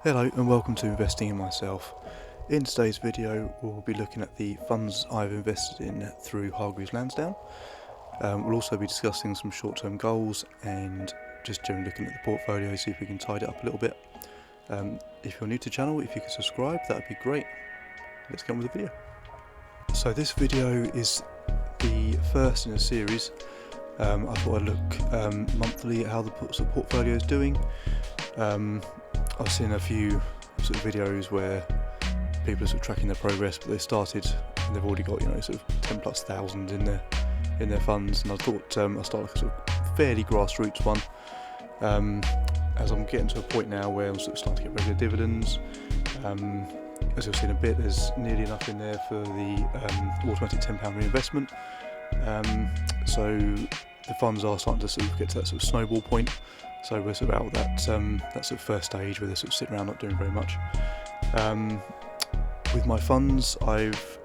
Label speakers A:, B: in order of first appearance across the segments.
A: Hello and welcome to Investing in Myself. In today's video we'll be looking at the funds I've invested in through Hargreaves Lansdown. We'll also be discussing some short-term goals and just generally looking at the portfolio, see if we can tidy it up a little bit. If you're new to the channel, if you could subscribe, that would be great. Let's get on with the video. So this video is the first in a series. I thought I'd look monthly at how the portfolio is doing. I've seen a few sort of videos where people are sort of tracking their progress, but they started and they've already got sort of 10,000+ in their funds, and I thought I'll start like a sort of fairly grassroots one. As I'm getting to a point now where I'm sort of starting to get regular dividends. As you'll see in a bit, there's nearly enough in there for the automatic £10 reinvestment. So the funds are starting to sort of get to that sort of snowball point. So we're sort of out that sort of first stage where they're sort of sitting around not doing very much. With my funds, I've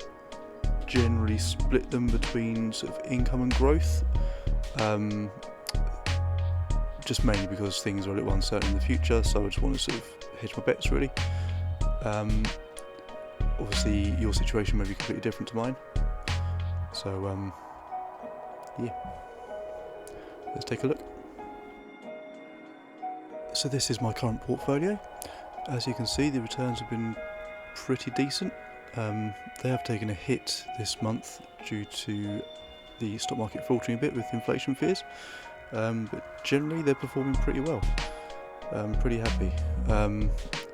A: generally split them between sort of income and growth, just mainly because things are a little uncertain in the future, so I just want to sort of hedge my bets really. Obviously your situation may be completely different to mine, so yeah, let's take a look. So this is my current portfolio. As you can see, the returns have been pretty decent. They have taken a hit this month due to the stock market faltering a bit with inflation fears, but generally they're performing pretty well. I'm pretty happy.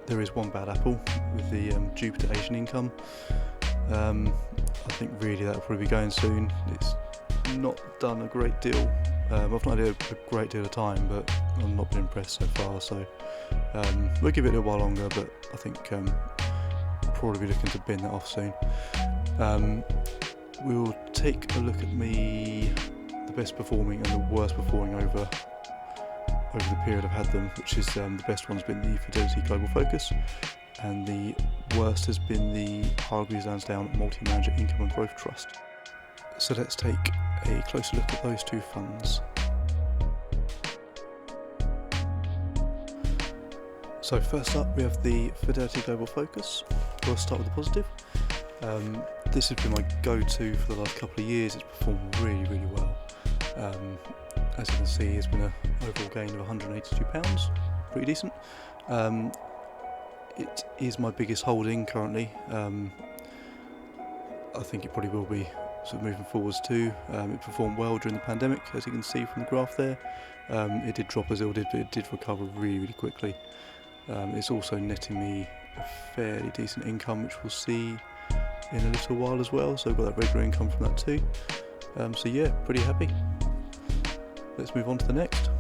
A: There is one bad apple with the Jupiter Asian income. I think really that will probably be going soon. It's not done a great deal. I've not had a great deal of time, but I've not been impressed so far, so we'll give it a little while longer, but I think probably be looking to bin that off soon. We'll take a look at the best performing and the worst performing over the period I've had them, which is the best one's been the Fidelity Global Focus, and the worst has been the Hargreaves Lansdown Multi-Manager Income and Growth Trust. So let's take a closer look at those two funds. So first up we have the Fidelity Global Focus. We'll start with the positive. This has been my go-to for the last couple of years. It's performed really well. As you can see, it's been an overall gain of £182, pretty decent. It is my biggest holding currently. I think it probably will be sort of moving forwards too. It performed well during the pandemic, as you can see from the graph there. It did drop as it did, but it did recover really quickly. It's also netting me a fairly decent income, which we'll see in a little while as well, so I've got that regular income from that too. So yeah, pretty happy. Let's move on to the next.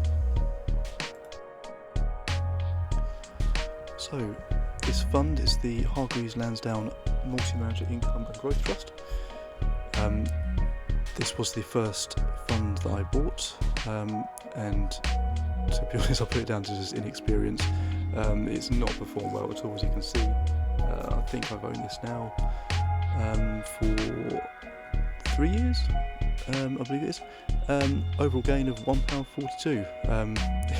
A: So this fund is the Hargreaves Lansdown Multi-Manager Income and Growth Trust. This was the first fund that I bought, and to be honest I put it down to just inexperience. It's not performed well at all, as you can see. I think I've owned this now for 3 years, I believe it is. Overall gain of £1.42.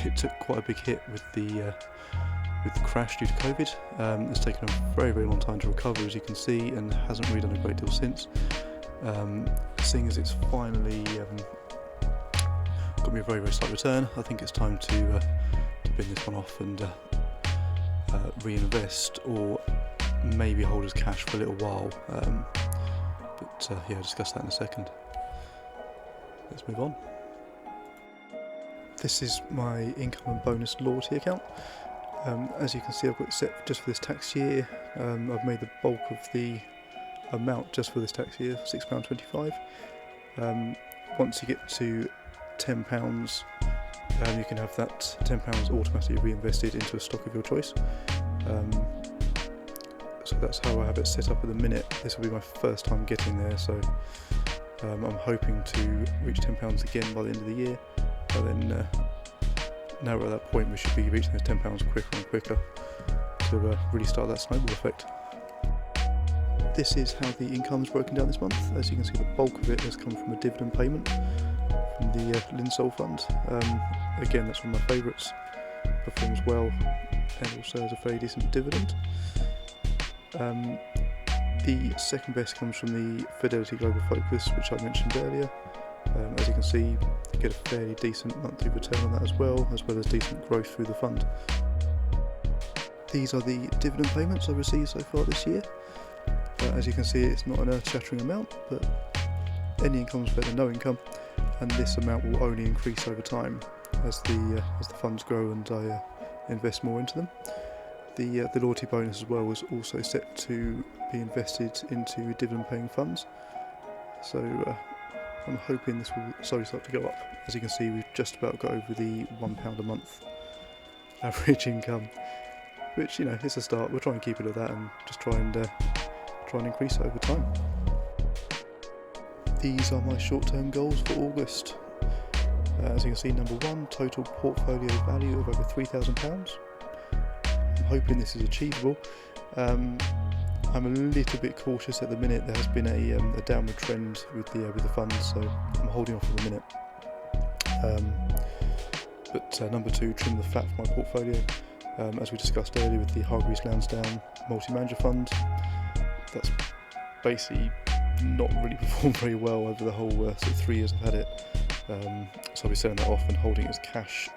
A: It took quite a big hit with the crash due to COVID. It's taken a very long time to recover, as you can see, and hasn't really done a great deal since. Seeing as it's finally got me a very slight return, I think it's time to bin this one off and reinvest, or maybe hold as cash for a little while. But yeah, I'll discuss that in a second. Let's move on. This is my income and bonus loyalty account. As you can see, I've got it set just for this tax year. I've made the bulk of the amount just for this tax year, £6.25. Once you get to £10, you can have that £10 automatically reinvested into a stock of your choice. So that's how I have it set up at the minute. This will be my first time getting there, so I'm hoping to reach £10 again by the end of the year. But then now we're at that point, we should be reaching those £10 quicker and quicker to really start that snowball effect. This is how the income is broken down this month. As you can see, the bulk of it has come from a dividend payment from the Linsol fund. Again, that's one of my favourites. Performs well and also has a fairly decent dividend. The second best comes from the Fidelity Global Focus, which I mentioned earlier. As you can see, you get a fairly decent monthly return on that as well as decent growth through the fund. These are the dividend payments I've received so far this year. As you can see, it's not an earth-shattering amount, but any income is better than no income, and this amount will only increase over time as the funds grow and I invest more into them. The loyalty bonus as well was also set to be invested into dividend-paying funds, so I'm hoping this will slowly start to go up. As you can see, we've just about got over the £1 a month average income, which, you know, it's a start. We'll try and keep it at that and just try and increase it over time. These are my short-term goals for August. As you can see, number one, total portfolio value of over £3,000. I'm hoping this is achievable. I'm a little bit cautious at the minute. There has been a downward trend with the funds, so I'm holding off for the minute. But number two, trim the fat for my portfolio. As we discussed earlier with the Hargreaves Lansdown multi-manager fund, that's basically not really performed very well over the whole sort of 3 years I've had it. So I'll be selling that off and holding it as cash,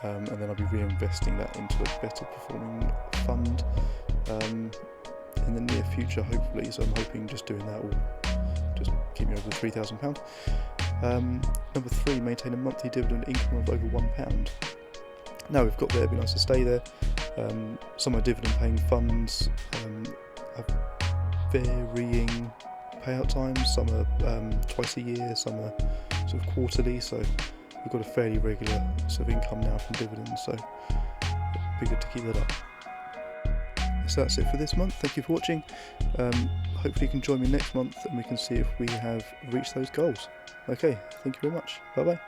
A: and then I'll be reinvesting that into a better performing fund in the near future, hopefully. So I'm hoping just doing that will just keep me over the £3,000. Number three, maintain a monthly dividend income of over £1. Now we've got there, it'd be nice to stay there. Some of my dividend paying funds have varying payout times. Some are twice a year, some are sort of quarterly, so we've got a fairly regular sort of income now from dividends, so it'd be good to keep that up. So that's it for this month. Thank you for watching. Hopefully you can join me next month and we can see if we have reached those goals. Okay, thank you very much. Bye bye.